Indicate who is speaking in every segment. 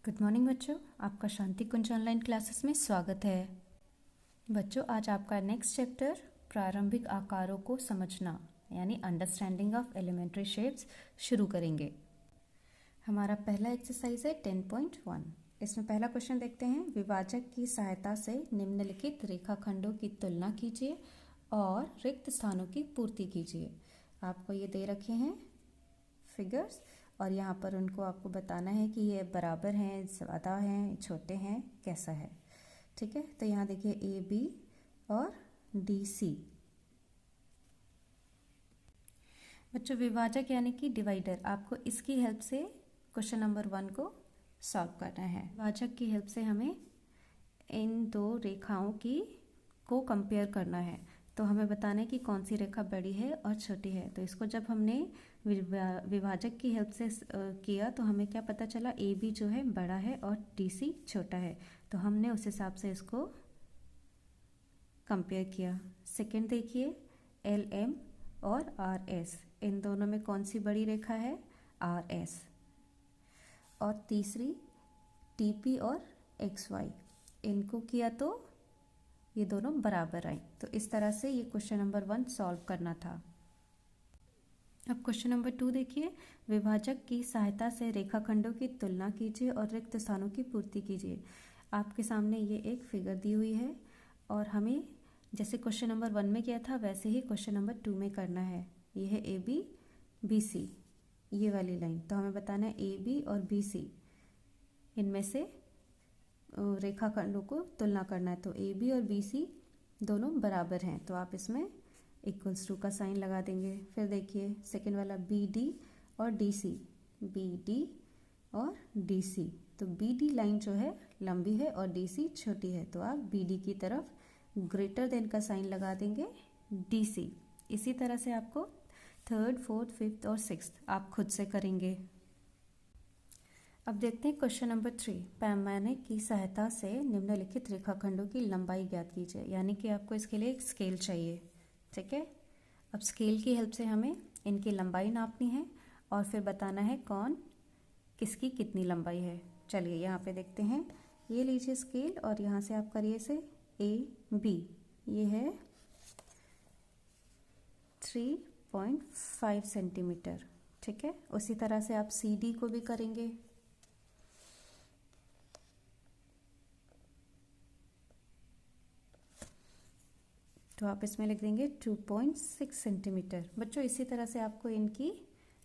Speaker 1: Good morning बच्चों, आपका शांति कुंज online classes में स्वागत है। बच्चों, आज आपका नेक्स्ट चैप्टर प्रारंभिक आकारों को समझना यानी अंडरस्टैंडिंग ऑफ एलिमेंट्री शेप्स शुरू करेंगे। हमारा पहला एक्सरसाइज है 10.1। इसमें पहला क्वेश्चन देखते हैं। विभाजक की सहायता से निम्नलिखित रेखाखंडों की तुलना कीजिए और रिक्त स्थानों की पूर्ति कीजिए। आपको ये दे रखे हैं फिगर्स और यहाँ पर उनको आपको बताना है कि ये बराबर हैं, ज़्यादा हैं, छोटे हैं, कैसा है। ठीक है, तो यहाँ देखिए ए बी और डी सी। बच्चों, विभाजक यानी कि डिवाइडर, आपको इसकी हेल्प से क्वेश्चन नंबर 1 को सॉल्व करना है। विभाजक की हेल्प से हमें इन दो रेखाओं को कंपेयर करना है। तो हमें बताना है कि कौन सी रेखा बड़ी है और छोटी है। तो इसको जब हमने विभाजक की हेल्प से किया तो हमें क्या पता चला, ए बी जो है बड़ा है और डी सी छोटा है। तो हमने उस हिसाब से इसको कंपेयर किया। सेकंड देखिए, एल एम और आर एस, इन दोनों में कौन सी बड़ी रेखा है, आर एस। और तीसरी टी पी और एक्स वाई, इनको किया तो ये दोनों बराबर आए। तो इस तरह से ये क्वेश्चन नंबर 1 सॉल्व करना था। अब क्वेश्चन नंबर 2 देखिए। विभाजक की सहायता से रेखाखंडों की तुलना कीजिए और रिक्त स्थानों की पूर्ति कीजिए। आपके सामने ये एक फिगर दी हुई है और हमें जैसे क्वेश्चन नंबर 1 में किया था वैसे ही क्वेश्चन नंबर 2 में करना है। ये है ए बी बी सी, ये वाली लाइन। तो हमें बताना है ए बी और बी सी, इनमें से रेखाखंडों को तुलना करना है। तो ए बी और बी सी दोनों बराबर हैं, तो आप इसमें इक्वल्स टू का साइन लगा देंगे। फिर देखिए सेकेंड वाला बी डी और डी सी, बी डी और डी सी। तो बी डी लाइन जो है लंबी है और डी सी छोटी है, तो आप बी डी की तरफ ग्रेटर देन का साइन लगा देंगे डी सी। इसी तरह से आपको थर्ड, फोर्थ, फिफ्थ और सिक्स्थ आप खुद से करेंगे। अब देखते हैं क्वेश्चन नंबर 3। पैमाने की सहायता से निम्नलिखित रेखाखंडों की लंबाई ज्ञात कीजिए। यानी कि आपको इसके लिए एक स्केल चाहिए। ठीक है, अब स्केल की हेल्प से हमें इनकी लंबाई नापनी है और फिर बताना है कौन किसकी कितनी लंबाई है। चलिए यहाँ पे देखते हैं। ये लीजिए स्केल और यहाँ से आप करिए इसे ए बी, ये है 3.5 सेंटीमीटर। ठीक है, उसी तरह से आप सी डी को भी करेंगे। तो आप इसमें लिख देंगे 2.6 सेंटीमीटर। बच्चों, इसी तरह से आपको इनकी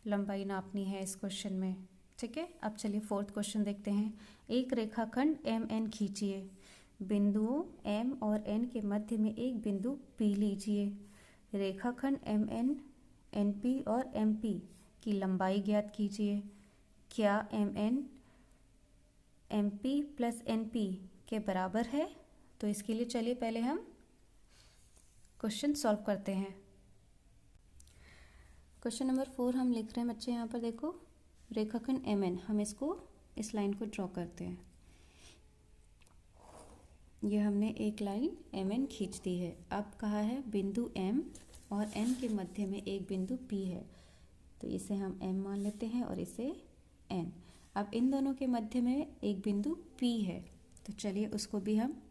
Speaker 1: लंबाई नापनी है इस क्वेश्चन में। ठीक है, अब चलिए फोर्थ क्वेश्चन देखते हैं। एक रेखाखंड एम एन खींचिए। बिंदुओं एम और एन के मध्य में एक बिंदु पी लीजिए। रेखाखंड एम एन, एन पी और एम पी की लंबाई ज्ञात कीजिए। क्या M N M P plus N P के बराबर है? तो इसके लिए चलिए पहले हम क्वेश्चन सॉल्व करते हैं। क्वेश्चन नंबर 4 हम लिख रहे हैं बच्चे। यहाँ पर देखो रेखाखंड एम एन, हम इसको इस लाइन को ड्रॉ करते हैं। ये हमने एक लाइन एम एन खींच दी है। अब कहा है बिंदु एम और एन के मध्य में एक बिंदु पी है, तो इसे हम एम मान लेते हैं और इसे एन। अब इन दोनों के मध्य में एक बिंदु पी है, तो चलिए उसको भी हम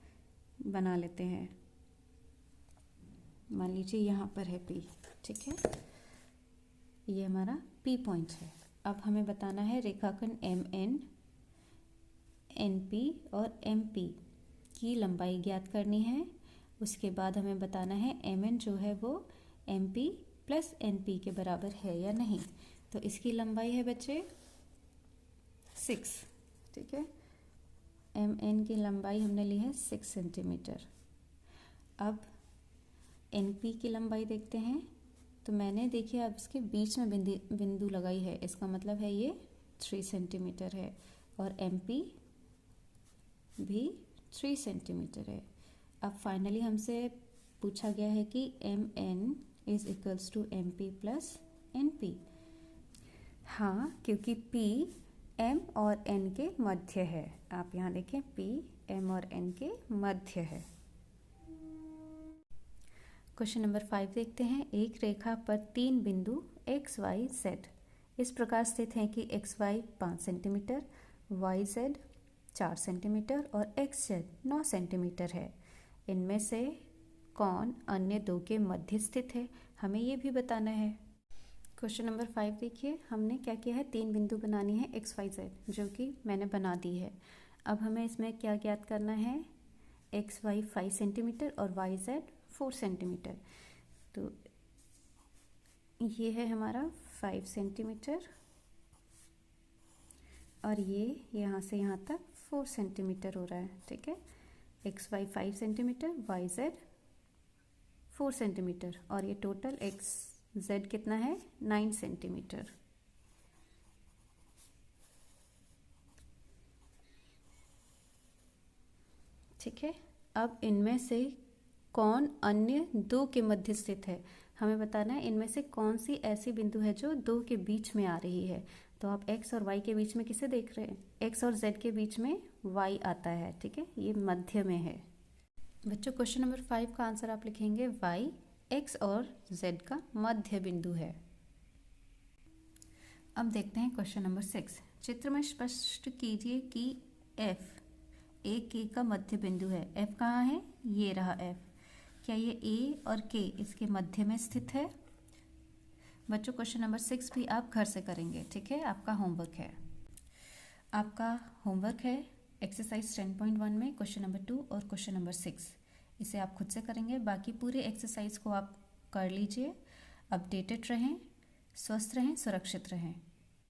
Speaker 1: बना लेते हैं। मान लीजिए यहाँ पर है P। ठीक है, ये हमारा P पॉइंट है। अब हमें बताना है रेखाखंड एम एन, एन पी और एम पी की लंबाई ज्ञात करनी है। उसके बाद हमें बताना है एम एन जो है वो M P plus N P के बराबर है या नहीं। तो इसकी लंबाई है बच्चे 6। ठीक है, एम एन की लंबाई हमने ली है 6 सेंटीमीटर। अब एन पी की लंबाई देखते हैं। तो मैंने देखिए अब इसके बीच में बिंदु लगाई है, इसका मतलब है ये 3 सेंटीमीटर है और एम पी भी 3 सेंटीमीटर है। अब फाइनली हमसे पूछा गया है कि M N is equals to M P plus N P. हाँ, क्योंकि P M और N के मध्य है। आप यहाँ देखें P M और N के मध्य है। क्वेश्चन नंबर 5 देखते हैं। एक रेखा पर 3 बिंदु एक्स वाई जेड इस प्रकार स्थित हैं कि X Y 5 centimetre, Y Z 4 centimetre और एक्स जेड 9 सेंटीमीटर है। इनमें से कौन अन्य दो के मध्य स्थित है, हमें ये भी बताना है। क्वेश्चन नंबर 5 देखिए, हमने क्या किया है, 3 बिंदु बनानी है एक्स वाई जेड, जो कि मैंने बना दी है। अब हमें इसमें क्या ज्ञात करना है, एक्स वाई 5 सेंटीमीटर और वाई जेड 4 सेंटीमीटर। तो ये है हमारा 5 सेंटीमीटर और ये यहाँ से यहाँ तक 4 सेंटीमीटर हो रहा है, ठीक है। X Y 5 centimetre, Y Z 4 centimetre और ये टोटल एक्स जेड कितना है, 9 सेंटीमीटर। ठीक है। अब इनमें से कौन अन्य दो के मध्य स्थित है, हमें बताना है इनमें से कौन सी ऐसी बिंदु है जो दो के बीच में आ रही है। तो आप x और y के बीच में किसे देख रहे हैं, x और z के बीच में y आता है, ठीक है, ये मध्य में है। बच्चों क्वेश्चन नंबर 5 का आंसर आप लिखेंगे y x और z का मध्य बिंदु है। अब देखते हैं क्वेश्चन नंबर 6। चित्र में स्पष्ट कीजिए कि f ए के का मध्य बिंदु है। f कहाँ है, ये रहा f। क्या ये a और k इसके मध्य में स्थित है। बच्चों क्वेश्चन नंबर 6 भी आप घर से करेंगे, ठीक है, आपका होमवर्क है। आपका होमवर्क है एक्सरसाइज 10.1 में क्वेश्चन नंबर 2 और क्वेश्चन नंबर 6। इसे आप खुद से करेंगे, बाकी पूरे एक्सरसाइज को आप कर लीजिए। अपडेटेड रहें, स्वस्थ रहें, सुरक्षित रहें।